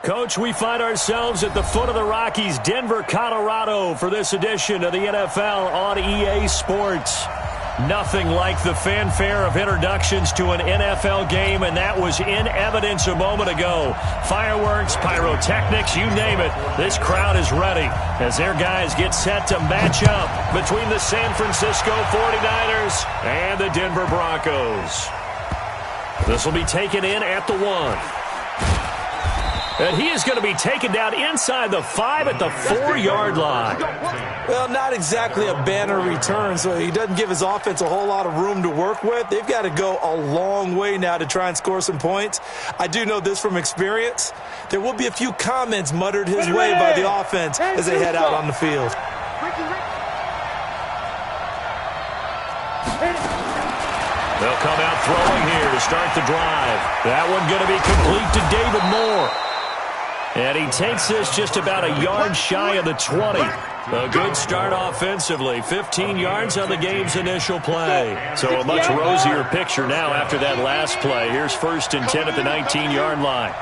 Coach, we find ourselves at the foot of the Rockies, Denver, Colorado, for this edition of the NFL on EA Sports. Nothing like the fanfare of introductions to an NFL game, and that was in evidence a moment ago. Fireworks, pyrotechnics, you name it. This crowd is ready as their guys get set to match up between the San Francisco 49ers and the Denver Broncos. This will be taken in at the 1. And he is going to be taken down inside the 5 at the 4-yard line. Well, not exactly a banner return, so he doesn't give his offense a whole lot of room to work with. They've got to go a long way now to try and score some points. I do know this from experience. There will be a few comments muttered his way by the offense as they head out on the field. They'll come out throwing here to start the drive. That one going to be complete to David Moore. And he takes this just about a yard shy of the 20. A good start offensively. 15 yards on the game's initial play. So a much rosier picture now after that last play. Here's 1st and 10 at the 19-yard line.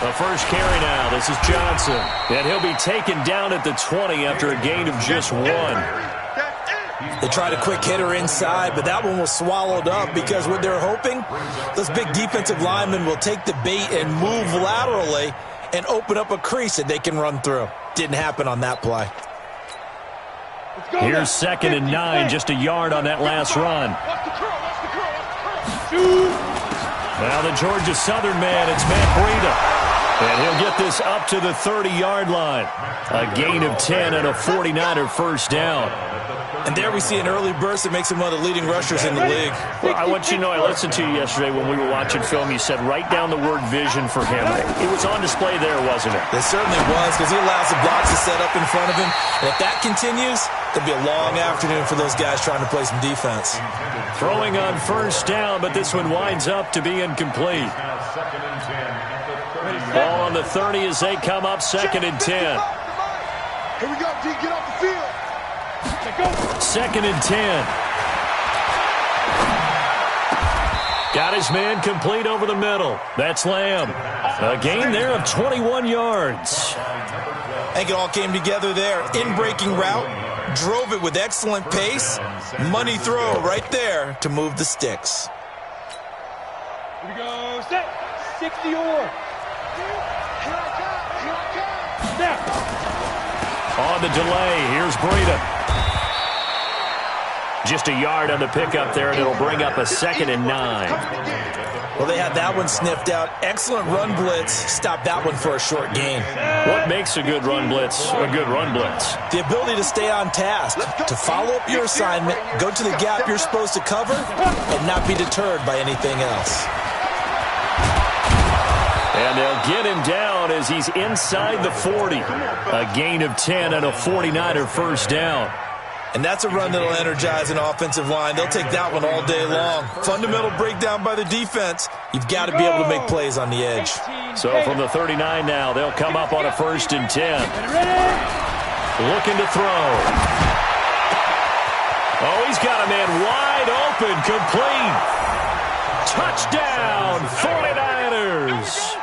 The first carry now. This is Johnson. And he'll be taken down at the 20 after a gain of just 1. They tried a quick hitter inside, but that one was swallowed up because what they're hoping, those big defensive linemen will take the bait and move laterally and open up a crease that they can run through. Didn't happen on that play. Here's 2nd and 9, just a yard on that last run. Now the Georgia Southern man, it's Matt Breida. And he'll get this up to the 30-yard line. A gain of 10 and a 49er first down. And there we see an early burst that makes him one of the leading rushers in the league. Well, I want you to know, I listened to you yesterday when we were watching film. You said write down the word vision for him. It was on display there, wasn't it? It certainly was, because he allows the blocks to set up in front of him. And if that continues, it'll be a long afternoon for those guys trying to play some defense. Throwing on first down, but this one winds up to be incomplete. Ball on the 30 as they come up 2nd and 10. Here we go, D, get off the field. 2nd and 10. Got his man complete over the middle. That's Lamb. A gain there of 21 yards. I think it all came together there. In-breaking route. Drove it with excellent pace. Money throw right there to move the sticks. Here we go. Set. 60 or. On the delay, here's Breida. Just a yard on the pickup there, and it'll bring up a 2nd and 9. Well, they had that one sniffed out. Excellent run blitz. Stopped that one for a short gain. What makes a good run blitz a good run blitz? The ability to stay on task, to follow up your assignment, go to the gap you're supposed to cover, and not be deterred by anything else. And they'll get him down as he's inside the 40. A gain of 10 and a 49er first down. And that's a run that'll energize an offensive line. They'll take that one all day long. Fundamental breakdown by the defense. You've got to be able to make plays on the edge. So from the 39 now, they'll come up on a 1st and 10. Looking to throw. Oh, he's got a man wide open, complete. Touchdown, 49ers.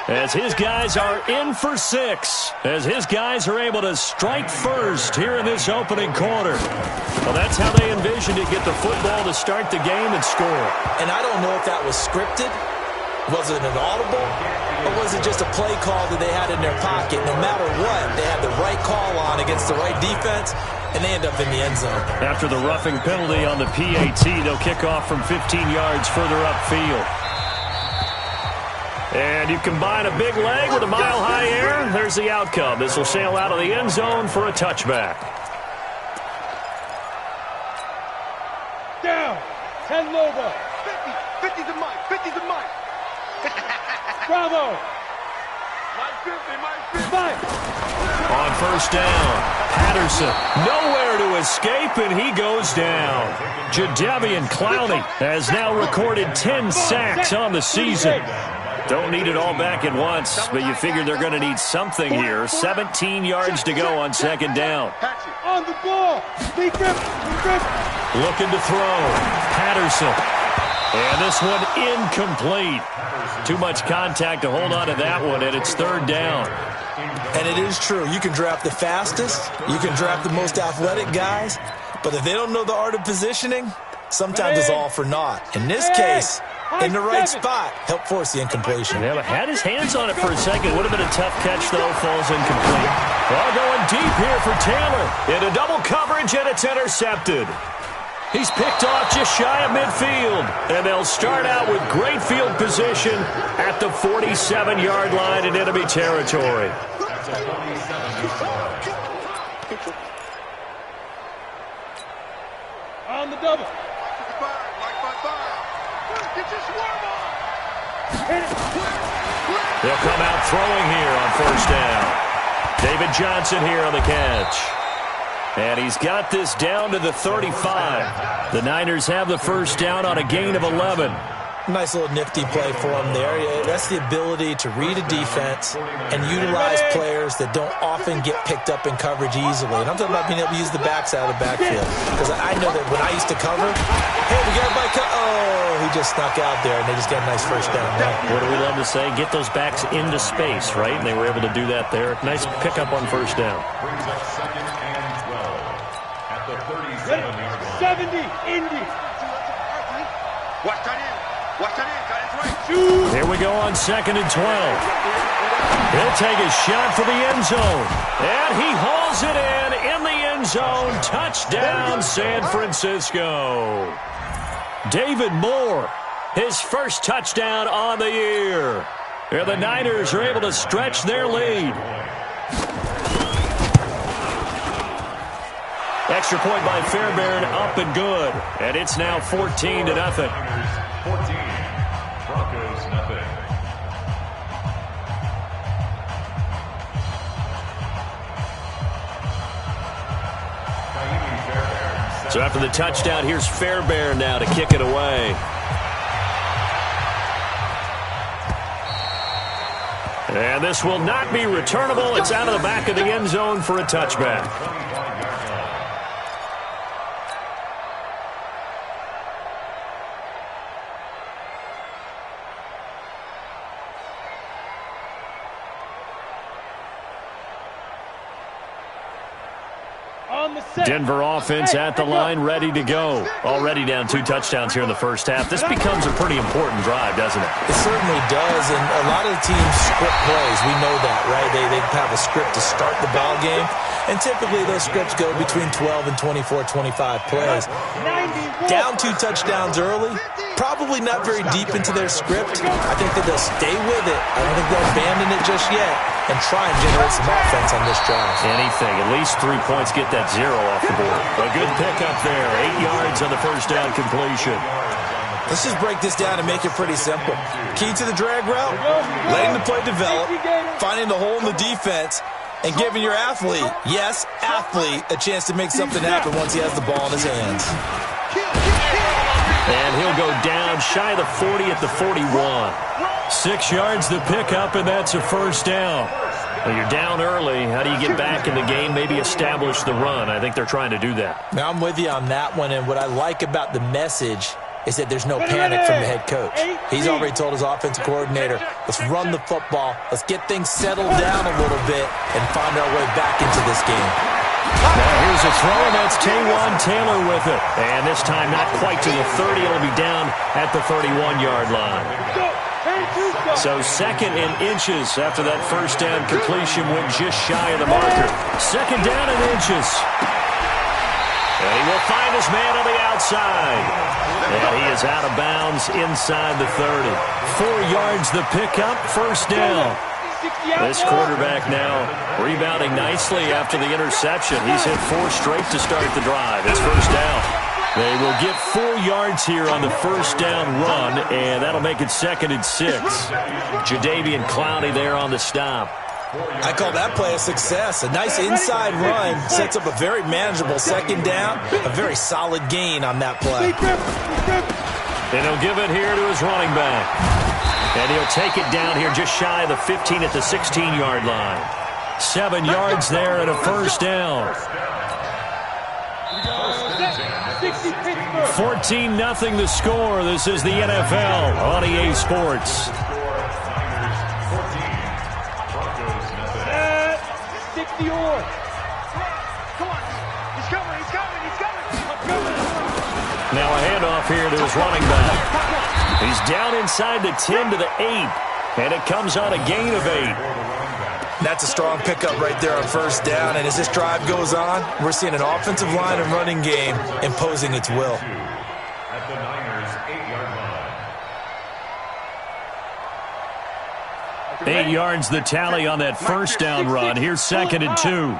As his guys are in for 6. As his guys are able to strike first here in this opening quarter. Well, that's how they envisioned it, get the football to start the game and score. And I don't know if that was scripted. Was it an audible? Or was it just a play call that they had in their pocket? No matter what, they had the right call on against the right defense, and they end up in the end zone. After the roughing penalty on the PAT, they'll kick off from 15 yards further upfield. And you combine a big leg with a mile-high air, there's the outcome. This will sail out of the end zone for a touchback. Down. 10 Lobo. 50. 50's a mic. 50's a mic. Bravo. Mike 50. Mike 50. On first down, Patterson nowhere to escape, and he goes down. Jadeveon Clowney has now recorded 10 sacks on the season. Don't need it all back at once, but you figure they're going to need something here. 17 yards to go on second down. On the ball. Looking to throw. Patterson. And this one incomplete. Too much contact to hold on to that one, and it's third down. And it is true. You can draft the fastest. You can draft the most athletic guys. But if they don't know the art of positioning, sometimes it's all for naught. In this case, in the right spot, help force the incompletion. Yeah, but had his hands on it for a second. Would have been a tough catch, though. Falls incomplete. Ball going deep here for Taylor. Into double coverage, and it's intercepted. He's picked off just shy of midfield. And they'll start out with great field position at the 47-yard line in enemy territory. On the double. They'll come out throwing here on first down. David Johnson here on the catch. And he's got this down to the 35. The Niners have the first down on a gain of 11. Nice little nifty play for him there. That's the ability to read a defense and utilize players that don't often get picked up in coverage easily. And I'm talking about being able to use the backside of the backfield. Because I know that when I used to cover, hey, we got everybody he just snuck out there, and they just got a nice first down. Right? What do we love to say? Get those backs into space, right? And they were able to do that there. Nice pickup on first down. 70, Indy. Here we go on 2nd and 12. He'll take a shot for the end zone. And he hauls it in the end zone. Touchdown, San Francisco. David Moore, his first touchdown on the year. And the Niners are able to stretch their lead. Extra point by Fairbairn, up and good. And it's now 14-0. 14, Broncos nothing. So after the touchdown, here's Fairbairn now to kick it away. And this will not be returnable. It's out of the back of the end zone for a touchback. Denver offense at the line, ready to go. Already down 2 touchdowns here in the first half. This becomes a pretty important drive, doesn't it? It certainly does, and a lot of the teams script plays. We know that, right? They have a script to start the ball game, and typically those scripts go between 12 and 24, 25 plays. Down 2 touchdowns early, probably not very deep into their script. I think that they'll stay with it. I don't think they'll abandon it just yet and try and generate some offense on this drive. Anything. At least 3 points, get that 0 off the board. A good pickup there. 8 yards on the first down completion. Let's just break this down and make it pretty simple. Key to the drag route, letting the play develop, finding the hole in the defense, and giving your athlete, yes, athlete, a chance to make something happen once he has the ball in his hands. And he'll go down shy of the 40 at the 41. 6 yards the pickup, and that's a first down. Well, you're down early. How do you get back in the game, maybe establish the run? I think they're trying to do that. Now, I'm with you on that one, and what I like about the message is that there's no panic from the head coach. He's already told his offensive coordinator, let's run the football, let's get things settled down a little bit, and find our way back into this game. Now here's a throw, and that's Taywan Taylor with it. And this time not quite to the 30. It'll be down at the 31-yard line. So 2nd and inches after that first down completion went just shy of the marker. 2nd down and inches. And he will find his man on the outside. And he is out of bounds inside the 30. 4 yards the pickup, first down. This quarterback now rebounding nicely after the interception. He's hit 4 straight to start the drive. It's first down. They will get 4 yards here on the first down run, and that'll make it 2nd and 6. Jadeveon Clowney there on the stop. I call that play a success. A nice inside run sets up a very manageable 2nd down, a very solid gain on that play. And he'll give it here to his running back. And he'll take it down here just shy of the 15 at the 16-yard line. 7 yards there and a first down. 14-0 the score. This is the NFL on EA Sports. 60 on. Come on. He's coming. Now a handoff here to his running back. He's down inside the 10 to the 8. And it comes on a gain of 8. That's a strong pickup right there on first down. And as this drive goes on, we're seeing an offensive line and running game imposing its will. At the Niners' 8-yard line. 8 yards the tally on that first down run. Here's 2nd and 2.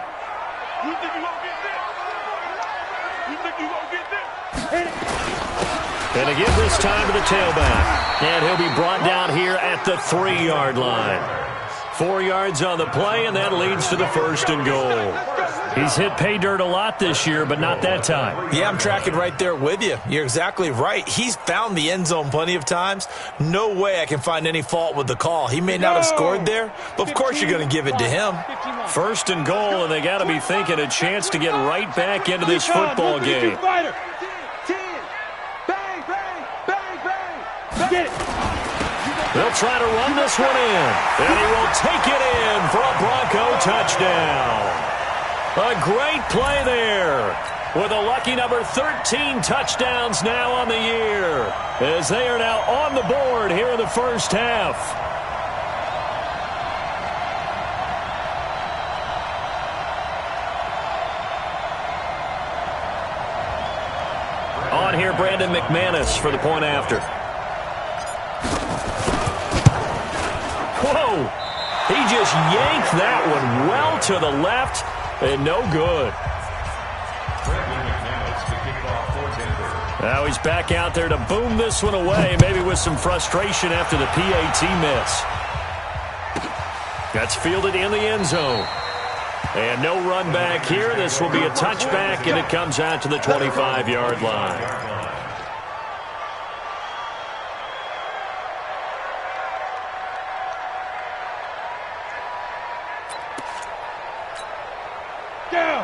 And again this time to the tailback. And he'll be brought down here at the 3-yard line. 4 yards on the play, and that leads to the 1st and goal. He's hit pay dirt a lot this year, but not that time. Yeah, I'm tracking right there with you. You're exactly right. He's found the end zone plenty of times. No way I can find any fault with the call. He may not have scored there, but of course you're going to give it to him. 1st and goal, and they got to be thinking a chance to get right back into this football game. They'll try to run this one in, and he will take it in for a Bronco touchdown. A great play there with a lucky number 13 touchdowns now on the year as they are now on the board here in the first half. On here, Brandon McManus for the point after. Whoa! He just yanked that one well to the left, and no good. Now he's back out there to boom this one away, maybe with some frustration after the PAT miss. That's fielded in the end zone. And no run back here. This will be a touchback, and it comes out to the 25-yard line.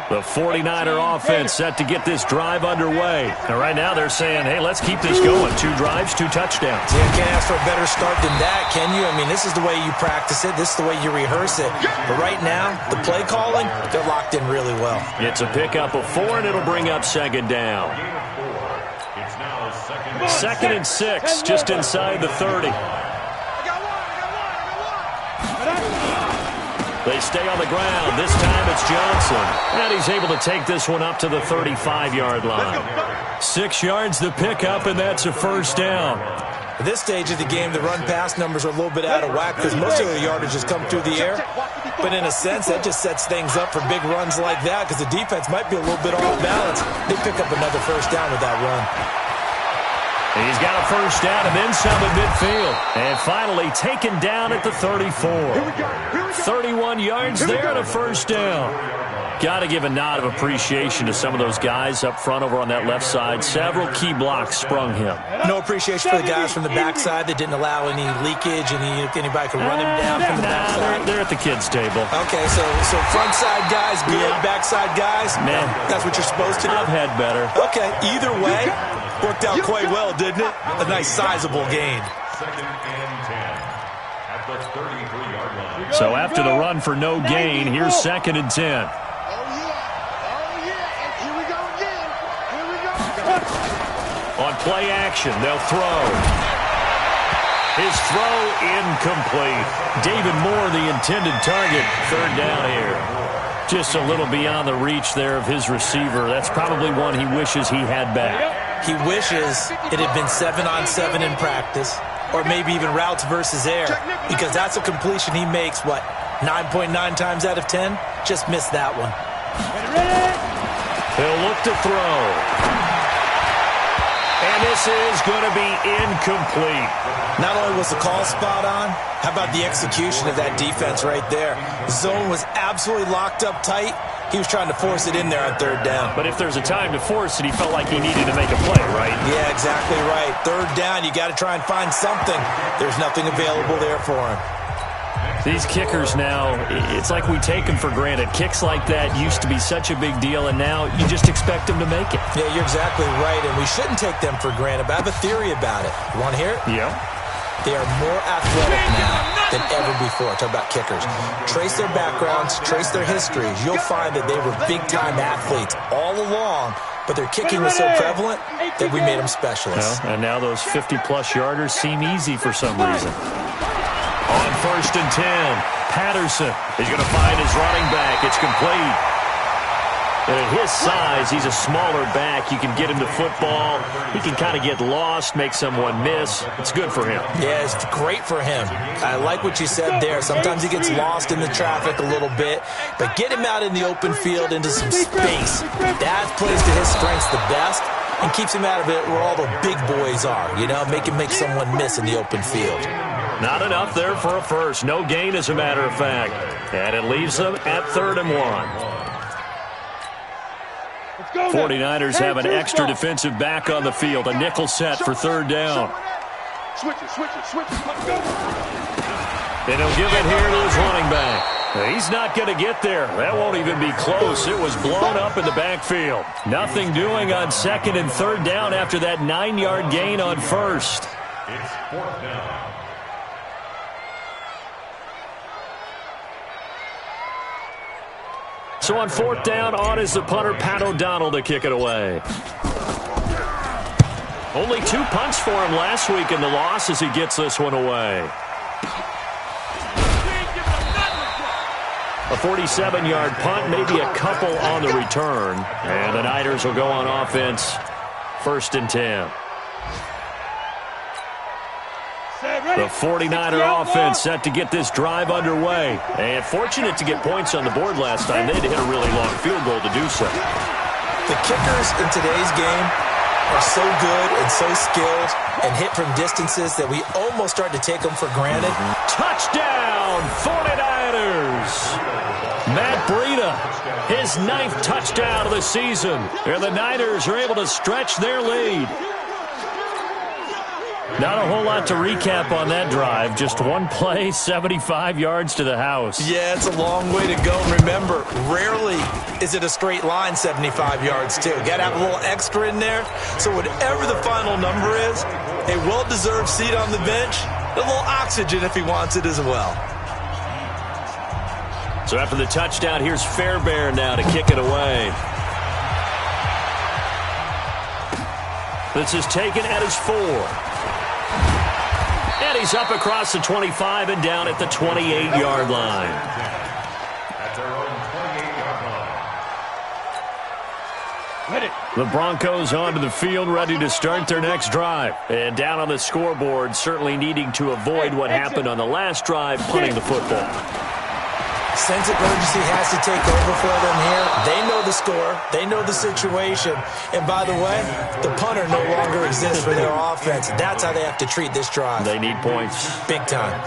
The 49er offense set to get this drive underway. And right now they're saying, hey, let's keep this going. 2 drives, 2 touchdowns. Yeah, can't ask for a better start than that, can you? I mean, this is the way you practice it. This is the way you rehearse it. But right now, the play calling, they're locked in really well. It's a pickup of 4, and it'll bring up 2nd down. 2nd and 6, just inside the 30. They stay on the ground. This time it's Johnson. And he's able to take this one up to the 35-yard line. 6 yards the pickup, and that's a first down. At this stage of the game, the run-pass numbers are a little bit out of whack because most of the yardage has come through the air. But in a sense, that just sets things up for big runs like that because the defense might be a little bit off balance. They pick up another first down with that run. He's got a first down and then some at midfield. And finally taken down at the 34. 31 yards there and a first down. Got to give a nod of appreciation to some of those guys up front over on that left side. Several key blocks sprung him. No appreciation for the guys from the backside that didn't allow any leakage, anybody could run him down from the backside. They're at the kids' table. Okay, so front side guys good, backside guys, man, that's what you're supposed to do. I've had better. Okay, either way, worked out quite well, didn't it? A nice sizable gain. 2nd and 10 at the 33-yard line. So after the run for no gain, here's 2nd and 10. On play action, they'll throw. His throw incomplete. David Moore, the intended target. 3rd down here. Just a little beyond the reach there of his receiver. That's probably one he wishes he had back. He wishes it had been 7-on-7 in practice, or maybe even routes versus air, because that's a completion he makes, 9.9 times out of 10? Just missed that one. He'll look to throw. And this is going to be incomplete. Not only was the call spot on, how about the execution of that defense right there? Zone was absolutely locked up tight. He was trying to force it in there on third down. But if there's a time to force it, he felt like he needed to make a play, right? Yeah, exactly right. Third down, you got to try and find something. There's nothing available there for him. These kickers now, it's like we take them for granted. Kicks like that used to be such a big deal, and now you just expect them to make it. Yeah, you're exactly right, and we shouldn't take them for granted, but I have a theory about it. You want to hear it? Yeah. They are more athletic now than ever before. Talk about kickers. Trace their backgrounds, trace their histories. You'll find that they were big-time athletes all along, but their kicking was so prevalent that we made them specialists. Well, and now those 50-plus yarders seem easy for some reason. On 1st and 10, Patterson is going to find his running back. It's complete. And at his size, he's a smaller back. You can get him to football. He can kind of get lost, make someone miss. It's good for him. Yeah, it's great for him. I like what you said there. Sometimes he gets lost in the traffic a little bit, but get him out in the open field into some space. That plays to his strengths the best and keeps him out of it where all the big boys are, you know, make him make someone miss in the open field. Not enough there for a first. No gain, as a matter of fact. And it leaves them at 3rd and 1. 49ers have an extra defensive back on the field. A nickel set for 3rd down. Switch it. Let's go. And he'll give it here to his running back. He's not going to get there. That won't even be close. It was blown up in the backfield. Nothing doing on 2nd and 3rd down after that 9-yard gain on 1st. It's 4th down. So on 4th down, on is the punter, Pat O'Donnell, to kick it away. Only 2 punts for him last week in the loss as he gets this one away. A 47-yard punt, maybe a couple on the return. And the Niners will go on offense, 1st and 10. The 49er offense set to get this drive underway. And fortunate to get points on the board last time. They had to hit a really long field goal to do so. The kickers in today's game are so good and so skilled and hit from distances that we almost start to take them for granted. Touchdown, 49ers! Matt Breida, his 9th touchdown of the season. And the Niners are able to stretch their lead. Not a whole lot to recap on that drive. Just one play, 75 yards to the house. Yeah, it's a long way to go. And remember, rarely is it a straight line 75 yards, too. Got to have a little extra in there. So whatever the final number is, a well-deserved seat on the bench, a little oxygen if he wants it as well. So after the touchdown, here's Fairbairn now to kick it away. This is taken at his 4. And he's up across the 25 and down at the 28-yard line. At their own 28-yard line. The Broncos onto the field, ready to start their next drive. And down on the scoreboard, certainly needing to avoid what happened on the last drive, punting the football. Sense of urgency has to take over for them here. They know the score. They know the situation. And by the way, the punter no longer exists for their offense. That's how they have to treat this drive. They need points. Big time.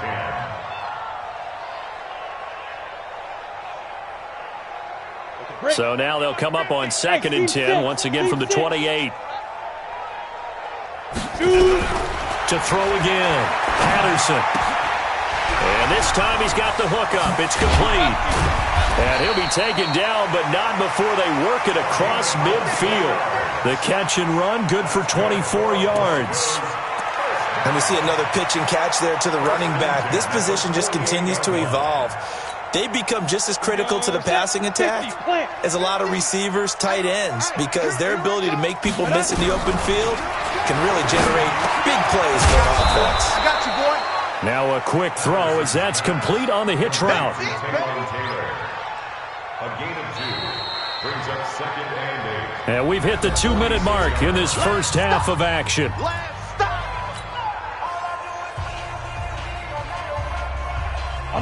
So now they'll come up on 2nd and 10, once again from the 28. To throw again, Patterson. And this time he's got the hookup. It's complete. And he'll be taken down, but not before they work it across midfield. The catch and run, good for 24 yards. And we see another pitch and catch there to the running back. This position just continues to evolve. They become just as critical to the passing attack as a lot of receivers, tight ends, because their ability to make people miss in the open field can really generate big plays for offense. I got you, boy. Now a quick throw as that's complete on the hitch route. A gain of 2 brings up 2nd and 8. And we've hit the 2-minute mark in this first half of action.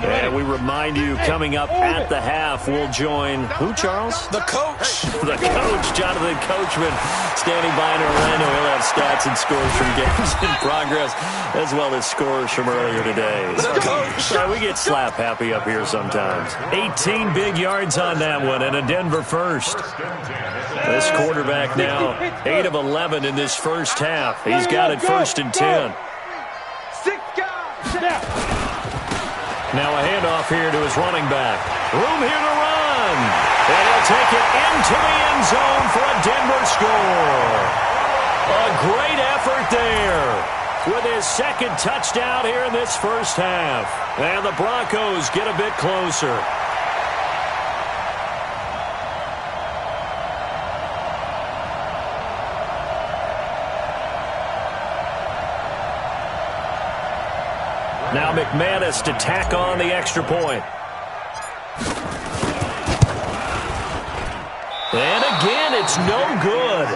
And we remind you, coming up at the half, we'll join who, Charles? The coach. The coach, Jonathan Coachman, standing by in Orlando. He'll have stats and scores from games in progress, as well as scores from earlier today. The coach. So we get slap happy up here sometimes. 18 big yards on that one, and a Denver first. This quarterback now, 8 of 11 in this first half. He's got it 1st and 10. Now a handoff here to his running back. Room here to run. And he'll take it into the end zone for a Denver score. A great effort there with his 2nd touchdown here in this first half. And the Broncos get a bit closer. Now McManus to tack on the extra point. And again, it's no good.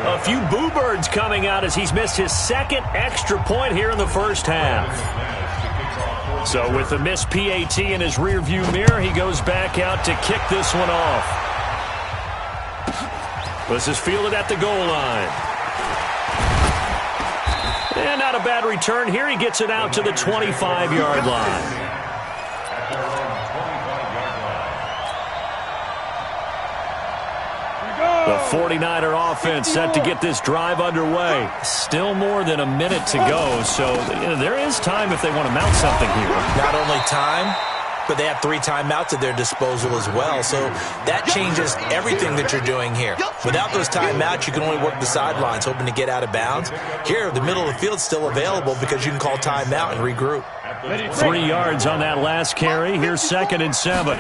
A few boo birds coming out as he's missed his 2nd extra point here in the first half. So with the missed PAT in his rearview mirror, he goes back out to kick this one off. This is fielded at the goal line. And not a bad return here. He gets it out to the 25-yard line. The 49er offense set to get this drive underway. Still more than a minute to go, so there is time if they want to mount something here. Not only time, but they have 3 timeouts at their disposal as well. So that changes everything that you're doing here. Without those timeouts, you can only work the sidelines, hoping to get out of bounds. Here, the middle of the field's still available because you can call timeout and regroup. 3 yards on that last carry. Here's 2nd and 7.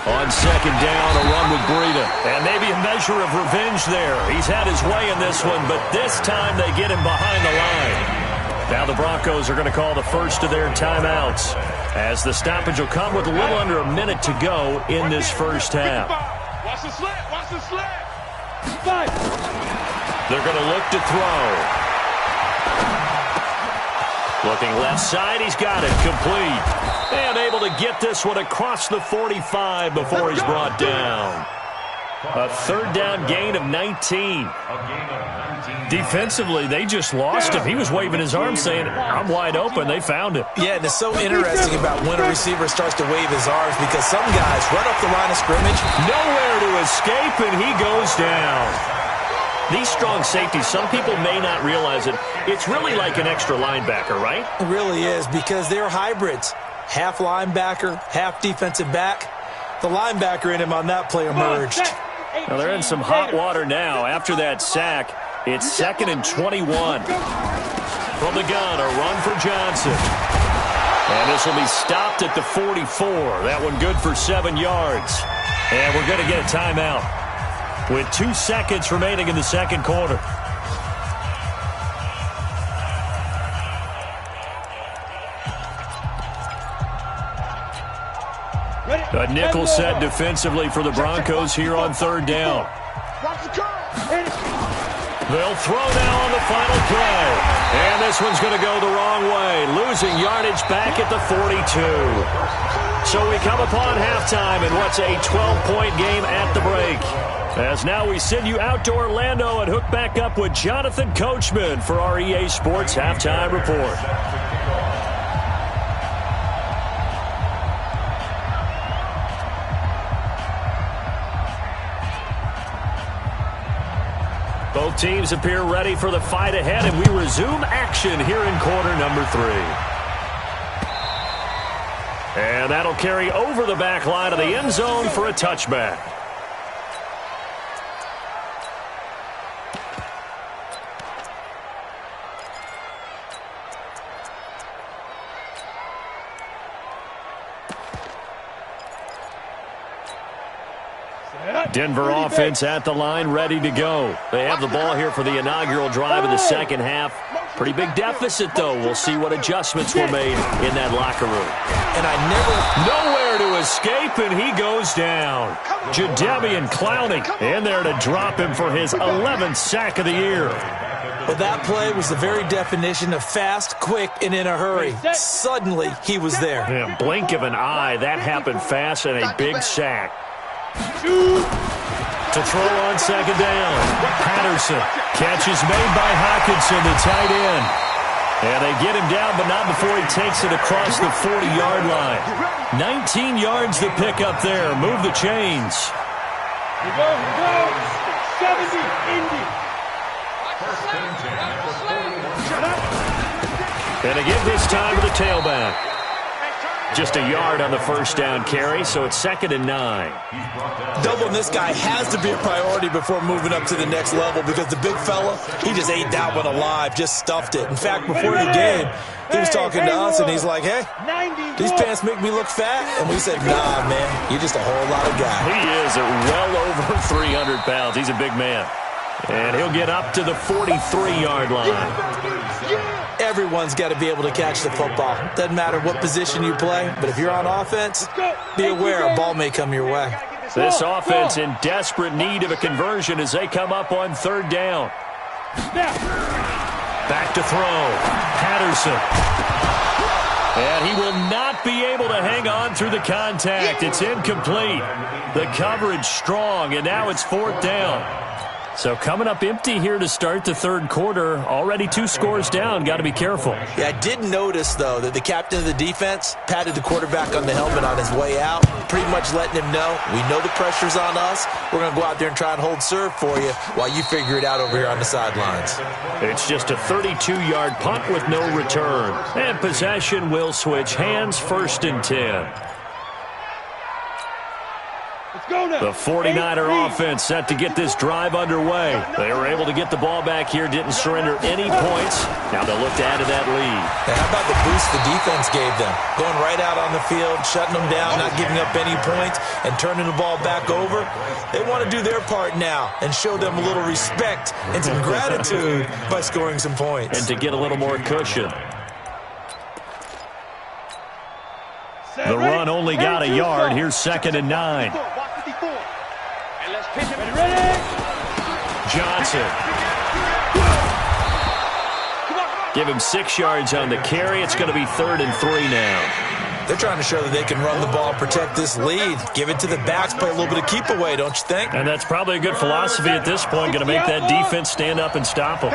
On 2nd down, a run with Breida. And maybe a measure of revenge there. He's had his way in this one, but this time they get him behind the line. Now the Broncos are going to call the first of their timeouts, as the stoppage will come with a little under a minute to go in this first half. Watch the slant. Watch the slant. They're going to look to throw. Looking left side, he's got it complete. And able to get this one across the 45 before he's brought down. A 3rd down gain of 19. Defensively, they just lost him. He was waving his arms saying, I'm wide open. They found him. Yeah, and it's so interesting about when a receiver starts to wave his arms because some guys run up the line of scrimmage. Nowhere to escape, and he goes down. These strong safeties, some people may not realize it. It's really like an extra linebacker, right? It really is because they're hybrids. Half linebacker, half defensive back. The linebacker in him on that play emerged. Well, they're in some hot water now. After that sack, it's 2nd and 21. From the gun, a run for Johnson. And this will be stopped at the 44. That one good for 7 yards. And we're going to get a timeout with 2 seconds remaining in the 2nd quarter. A nickel set defensively for the Broncos here on 3rd down. They'll throw now on the final play. And this one's going to go the wrong way, losing yardage back at the 42. So we come upon halftime in what's a 12-point game at the break. As now we send you out to Orlando and hook back up with Jonathan Coachman for our EA Sports Halftime Report. Both teams appear ready for the fight ahead, and we resume action here in quarter number 3. And that'll carry over the back line of the end zone for a touchback. Denver offense at the line, ready to go. They have the ball here for the inaugural drive of the 2nd half. Pretty big deficit, though. We'll see what adjustments were made in that locker room. And Nowhere to escape, and he goes down. Jadeveon Clowney in there to drop him for his 11th sack of the year. Well, that play was the very definition of fast, quick, and in a hurry. Suddenly, he was there. Yeah, blink of an eye. That happened fast and a big sack. To throw on second down. Patterson. Catch is made by Hockenson, the tight end. And they get him down, but not before he takes it across the 40-yard line. 19 yards to pick up there. Move the chains. Here we go. 70, Indy. And again this time to the tailback. Just a yard on the first down carry, so it's 2nd and 9. Doubling this guy has to be a priority before moving up to the next level because the big fella, he just ate that one alive, just stuffed it. In fact, before the game, he was talking to us, and he's like, hey, these pants make me look fat. And we said, nah, man, you're just a whole lot of guy. He is at well over 300 pounds. He's a big man. And he'll get up to the 43-yard line. Everyone's got to be able to catch the football. Doesn't matter what position you play, but if you're on offense, be aware a ball may come your way. This offense in desperate need of a conversion as they come up on 3rd down. Back to throw. Patterson. And he will not be able to hang on through the contact. It's incomplete. The coverage strong, and now it's 4th down. So coming up empty here to start the 3rd quarter. Already 2 scores down. Got to be careful. Yeah, I did notice, though, that the captain of the defense patted the quarterback on the helmet on his way out, pretty much letting him know, we know the pressure's on us. We're going to go out there and try and hold serve for you while you figure it out over here on the sidelines. It's just a 32-yard punt with no return. And possession will switch hands, 1st and 10. The 49er offense set to get this drive underway. They were able to get the ball back here, didn't surrender any points. Now they'll look to add to that lead. Now, how about the boost the defense gave them? Going right out on the field, shutting them down, not giving up any points, and turning the ball back over. They want to do their part now and show them a little respect and some gratitude by scoring some points. And to get a little more cushion. The run only got a yard. Here's 2nd and 9. Johnson. Give him 6 yards on the carry. It's going to be 3rd and 3 now. They're trying to show that they can run the ball, protect this lead. Give it to the backs, play a little bit of keep away, don't you think? And that's probably a good philosophy at this point. Going to make that defense stand up and stop them.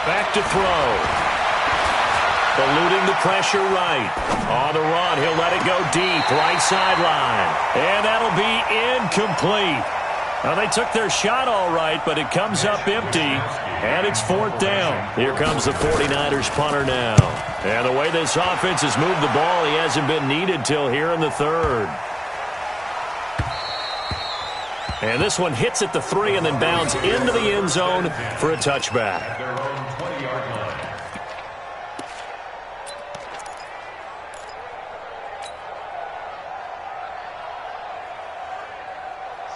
Back to throw. Eluding the pressure right. On the run, he'll let it go deep. Right sideline. And that'll be incomplete. Now, they took their shot all right, but it comes up empty. And it's 4th down. Here comes the 49ers punter now. And the way this offense has moved the ball, he hasn't been needed till here in the 3rd. And this one hits at the 3 and then bounds into the end zone for a touchback.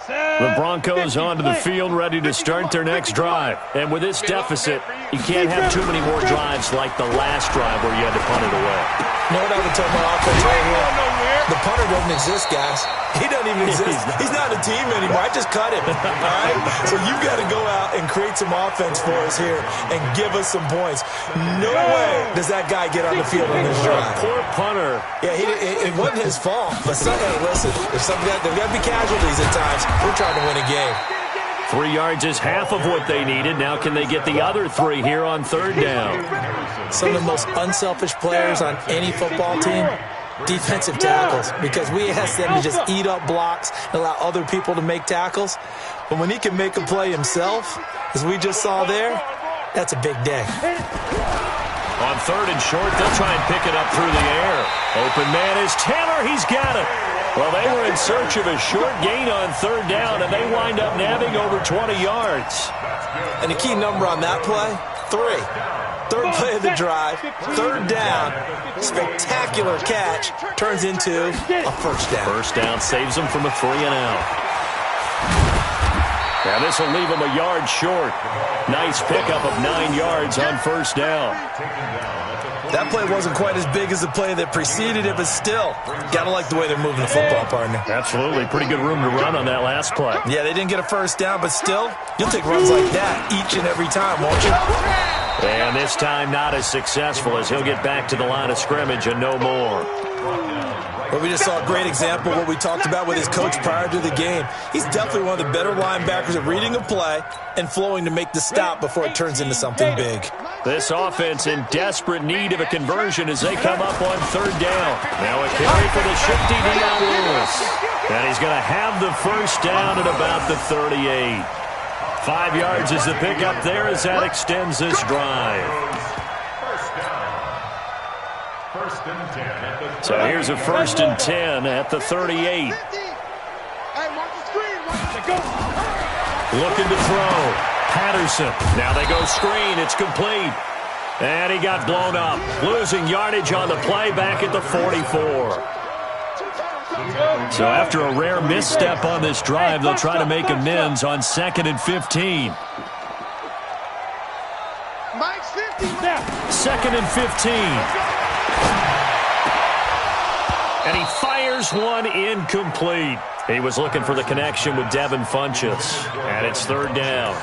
The Broncos onto the field, ready to start their next drive. And with this deficit, you can't have too many more drives like the last drive where you had to punt it away. You know what I would tell my offense right here? The punter doesn't exist, guys. He doesn't even exist. He's not a team anymore. I just cut him. All right? So you've got to go out and create some offense for us here and give us some points. No way does that guy get on the field on this drive. Poor punter. Yeah, it wasn't his fault. But listen, there's got to be casualties at times. We're trying to win a game. 3 yards is half of what they needed. Now can they get the other 3 here on 3rd down? Some of the most unselfish players on any football team, defensive tackles, because we ask them to just eat up blocks and allow other people to make tackles. But when he can make a play himself, as we just saw there, that's a big day. On 3rd and short, they'll try and pick it up through the air. Open man is Taylor. He's got it. Well, they were in search of a short gain on 3rd down, and they wind up nabbing over 20 yards. And the key number on that play, 3. 3rd play of the drive, 3rd down, spectacular catch, turns into a 1st down. 1st down saves them from a 3-and-out. Now this will leave them a yard short. Nice pickup of 9 yards on 1st down. That play wasn't quite as big as the play that preceded it, but still, got to like the way they're moving the football, partner. Absolutely. Pretty good room to run on that last play. Yeah, they didn't get a first down, but still, you'll take runs like that each and every time, won't you? And this time not as successful as he'll get back to the line of scrimmage and no more. Well, we just saw a great example of what we talked about with his coach prior to the game. He's definitely one of the better linebackers at reading a play and flowing to make the stop before it turns into something big. This offense in desperate need of a conversion as they come up on third down. Now a carry for the shifty Dion Lewis. And he's going to have the first down at about the 38. 5 yards is the pickup there as that extends this drive. So here's a 1st and 10 at the 38. Looking to throw. Patterson. Now they go screen. It's complete. And he got blown up. Losing yardage on the play back at the 44. So after a rare misstep on this drive, they'll try to make amends on 2nd and 15. 2nd and 15. And he fires one incomplete. He was looking for the connection with Devin Funchess. And it's 3rd down.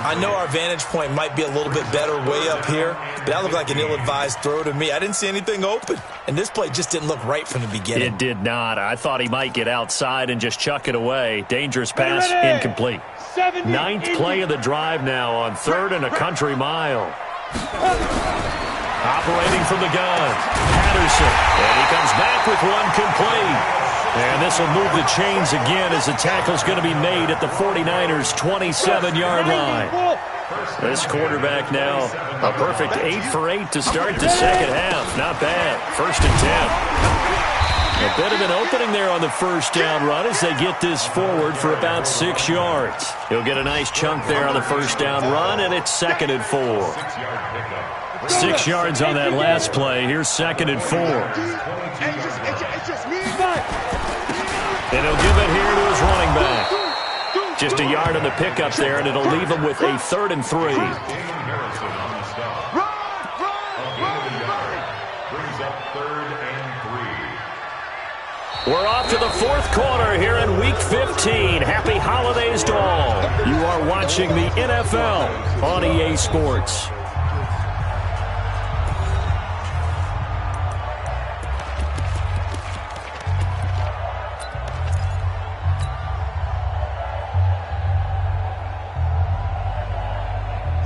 I know our vantage point might be a little bit better way up here, but that looked like an ill-advised throw to me. I didn't see anything open. And this play just didn't look right from the beginning. It did not. I thought he might get outside and just chuck it away. Dangerous pass, incomplete. 9th play of the drive now on 3rd and a country mile. Operating from the gun, Patterson. And he comes back with one complete. And this will move the chains again as the tackle's going to be made at the 49ers' 27-yard line. This quarterback now, a perfect 8 for 8 to start the second half. Not bad. 1st and 10. A bit of an opening there on the first down run as they get this forward for about 6 yards. He'll get a nice chunk there on the first down run, and it's 2nd and 4. 6 yards on that last play. Here's 2nd and 4. And he'll give it here to his running back. Just a yard on the pickup there, and it'll leave him with a 3rd and 3. We're off to the 4th quarter here in Week 15. Happy holidays to all. You are watching the NFL on EA Sports.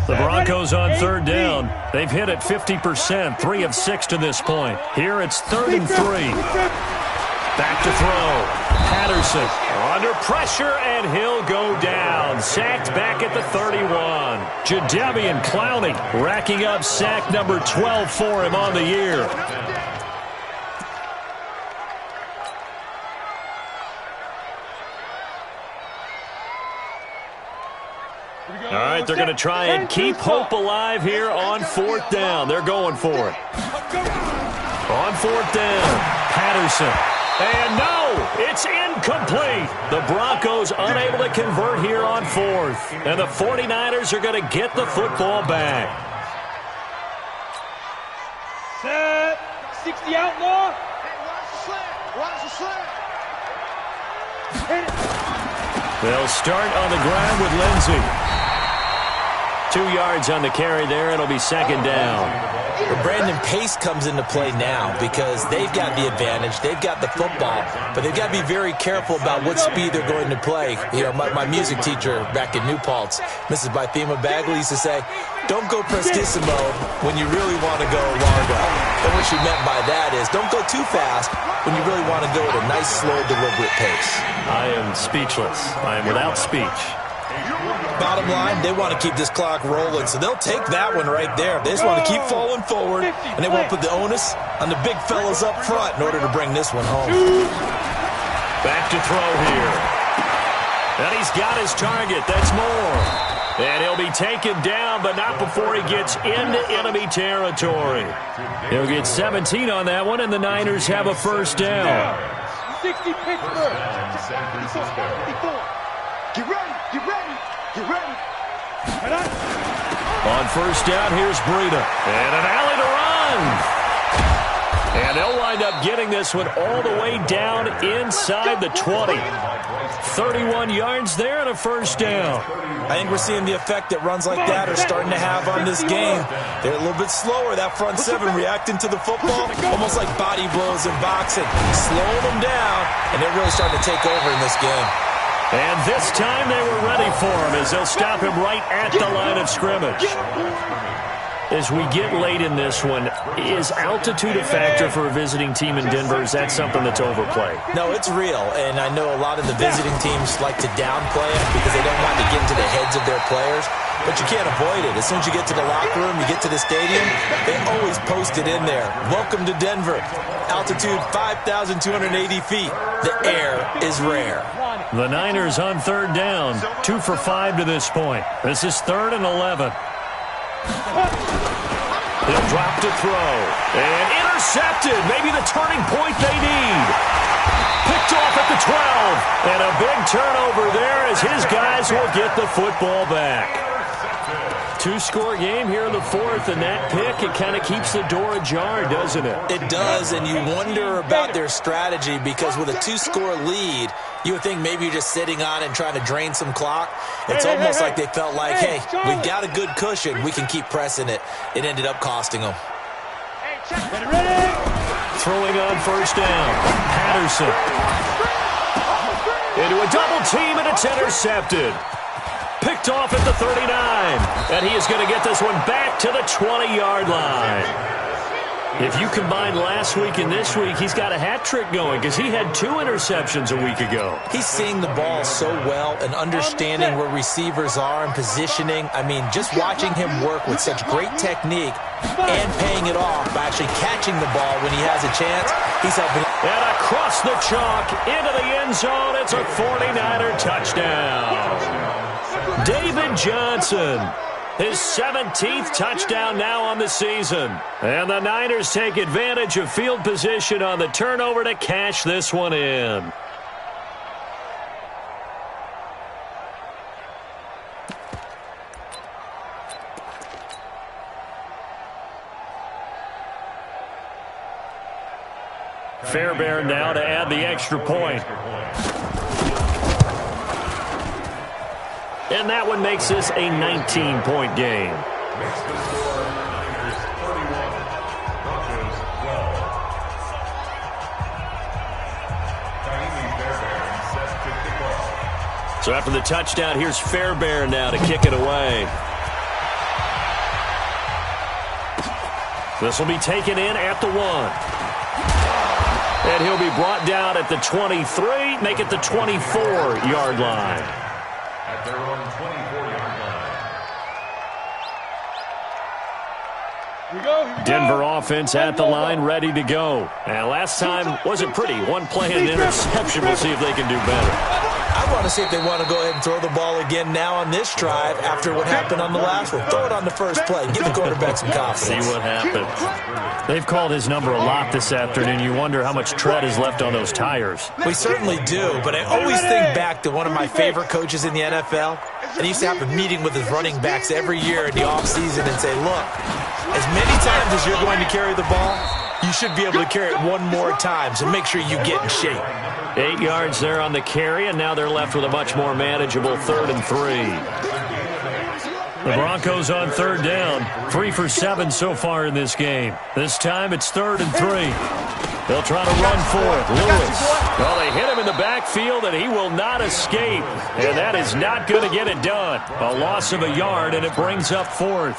The Broncos on 3rd down. They've hit it 50%, 3 of 6 to this point. Here it's 3rd and 3. Back to throw. Patterson under pressure, and he'll go down. Sacked back at the 31. Jadeveon Clowney racking up sack number 12 for him on the year. All right, they're going to try and keep hope alive here on 4th down. They're going for it. On 4th down, Patterson. And no, it's incomplete. The Broncos unable to convert here on 4th. And the 49ers are going to get the football back. Set. 60 outlaw. Hey, watch the slant. Hit it. They'll start on the ground with Lindsey. 2 yards on the carry there. It'll be 2nd down. Brandon Pace comes into play now because they've got the advantage. They've got the football, but they've got to be very careful about what speed they're going to play. You know, my music teacher back in New Paltz, Mrs. Bythema Bagley, used to say, don't go prestissimo when you really want to go largo. And what she meant by that is don't go too fast when you really want to go at a nice, slow, deliberate pace. I am speechless. I am without speech. Bottom line, they want to keep this clock rolling, so they'll take that one right there. They just want to keep falling forward, and they want to put the onus on the big fellas up front in order to bring this one home. Back to throw here. And he's got his target. That's more. And he'll be taken down, but not before he gets into enemy territory. He'll get 17 on that one, and the Niners have a first down. 60 Pittsburgh. 54. Get ready. Get ready. Get ready. On first down, here's Breida. And an alley to run. And they'll wind up getting this one all the way down inside the 20. 31 yards there and a first down. I think we're seeing the effect that runs like that are starting to have on this game. They're a little bit slower, that front seven, reacting to the football, almost like body blows in boxing, slowing them down, and they're really starting to take over in this game. And this time they were ready for him as they'll stop him right at the line of scrimmage. As we get late in this one, is altitude a factor for a visiting team in Denver? Is that something that's overplayed? No, it's real, and I know a lot of the visiting teams like to downplay it because they don't want to get into the heads of their players, but you can't avoid it. As soon as you get to the locker room, you get to the stadium, they always post it in there. Welcome to Denver. Altitude 5,280 feet. The air is rare. The Niners on third down, 2 for 5 to this point. This is 3rd and 11. He'll drop to throw. And intercepted. Maybe the turning point they need. Picked off at the 12. And a big turnover there as his guys will get the football back. 2-score game here in the 4th, and that pick, it kind of keeps the door ajar, doesn't it? It does, and you wonder about their strategy because with a 2-score lead, you would think maybe you're just sitting on it and trying to drain some clock. It's almost like they felt like, hey, we've got a good cushion. We can keep pressing it. It ended up costing them. Throwing on first down. Patterson. Into a double team, and it's intercepted. Picked off at the 39. And he is going to get this one back to the 20-yard line. If you combine last week and this week, he's got a hat trick going because he had 2 interceptions a week ago. He's seeing the ball so well and understanding where receivers are and positioning. I mean, just watching him work with such great technique and paying it off by actually catching the ball when he has a chance, he's helping. And across the chalk into the end zone, it's a 49er touchdown. David Johnson, his 17th touchdown now on the season. And the Niners take advantage of field position on the turnover to cash this one in. Fairbairn now to add the extra point. And that one makes this a 19-point game. So after the touchdown, here's Fairbairn now to kick it away. This will be taken in at the 1. And he'll be brought down at the 23, make it the 24-yard line. At their own 24-yard line. Denver offense at the line, ready to go. And last time wasn't pretty. One play and an interception. We'll see if they can do better. I want to see if they want to go ahead and throw the ball again now on this drive after what happened on the last one. Throw it on the first play. Give the quarterback some confidence. See what happens. They've called his number a lot this afternoon. You wonder how much tread is left on those tires. We certainly do, but I always think back to one of my favorite coaches in the NFL. And he used to have a meeting with his running backs every year in the offseason and say, look, as many times as you're going to carry the ball, you should be able to carry it one more time, so make sure you get in shape. 8 yards there on the carry, and now they're left with a much more manageable 3rd and 3. The Broncos on third down, 3 for 7 so far in this game. This time it's 3rd and 3. They'll try to run for it. Lewis. Well, they hit him in the backfield, and he will not escape. And that is not going to get it done. A loss of a yard, and it brings up 4th.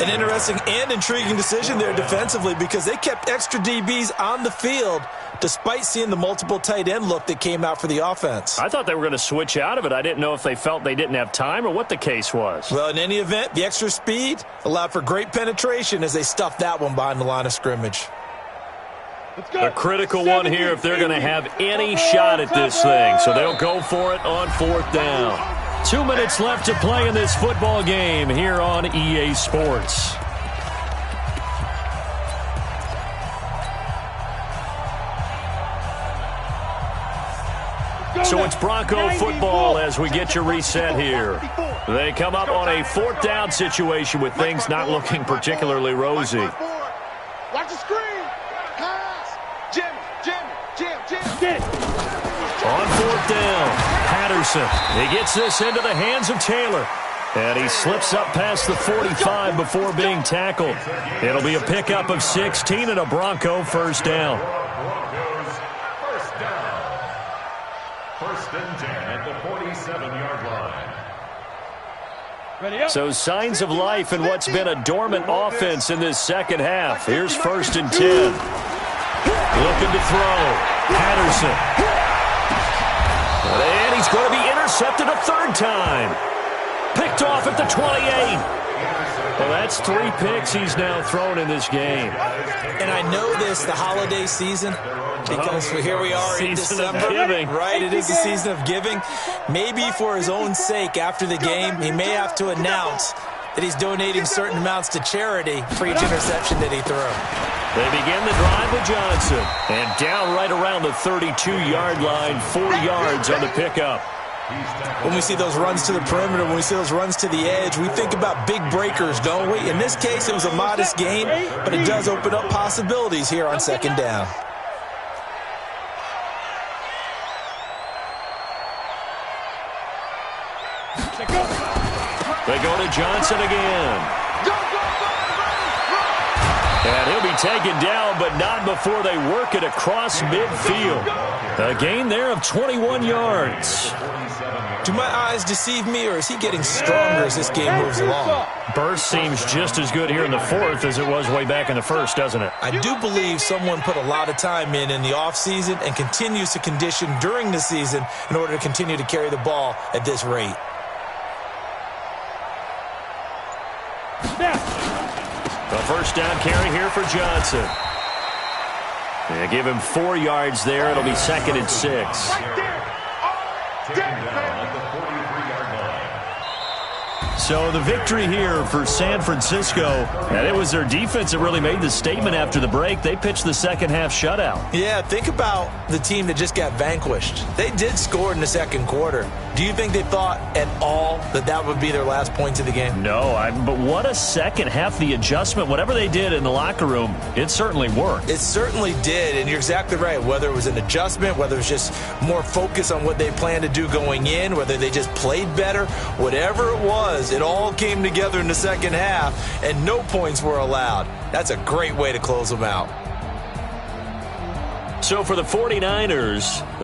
An interesting and intriguing decision there defensively because they kept extra DBs on the field despite seeing the multiple tight end look that came out for the offense. I thought they were going to switch out of it. I didn't know if they felt they didn't have time or what the case was. Well, in any event, the extra speed allowed for great penetration as they stuffed that one behind the line of scrimmage. A critical one here if they're going to have any shot at this thing. So they'll go for it on 4th down. 2 minutes left to play in this football game here on EA Sports. So it's Bronco football as we get your reset here. They come up on a 4th down situation with things not looking particularly rosy. Watch the screen. On 4th down, Patterson. He gets this into the hands of Taylor. And he slips up past the 45 before being tackled. It'll be a pickup of 16 and a Bronco first down. First down. First and 10 at the 47-yard line. So signs of life in what's been a dormant offense in this second half. Here's 1st and 10. Looking to throw. Patterson. And he's going to be intercepted a 3rd time. Picked off at the 28. Well, that's 3 picks he's now thrown in this game. And I know this, the holiday season, because here we are in December. Season of giving. Right, it is the season of giving. Maybe for his own sake after the game, he may have to announce that he's donating certain amounts to charity for each interception that he threw. They begin the drive with Johnson. And down right around the 32-yard line, 4 yards on the pickup. When we see those runs to the perimeter, when we see those runs to the edge, we think about big breakers, don't we? In this case, it was a modest gain, but it does open up possibilities here on 2nd down. They go to Johnson again. And he'll be taken down, but not before they work it across midfield. A gain there of 21 yards. Do my eyes deceive me, or is he getting stronger as this game moves along? Burst seems just as good here in the 4th as it was way back in the 1st, doesn't it? I do believe someone put a lot of time in the offseason and continues to condition during the season in order to continue to carry the ball at this rate. A 1st down carry here for Johnson. They give him 4 yards there. It'll be 2nd and 6. So the victory here for San Francisco, and it was their defense that really made the statement after the break. They pitched the second half shutout. Yeah, think about the team that just got vanquished. They did score in the 2nd quarter. Do you think they thought at all that that would be their last points of the game? No, but what a second half. The adjustment, whatever they did in the locker room, it certainly worked. It certainly did, and you're exactly right. Whether it was an adjustment, whether it was just more focus on what they planned to do going in, whether they just played better, whatever it was, it all came together in the second half, and no points were allowed. That's a great way to close them out. So for the 49ers,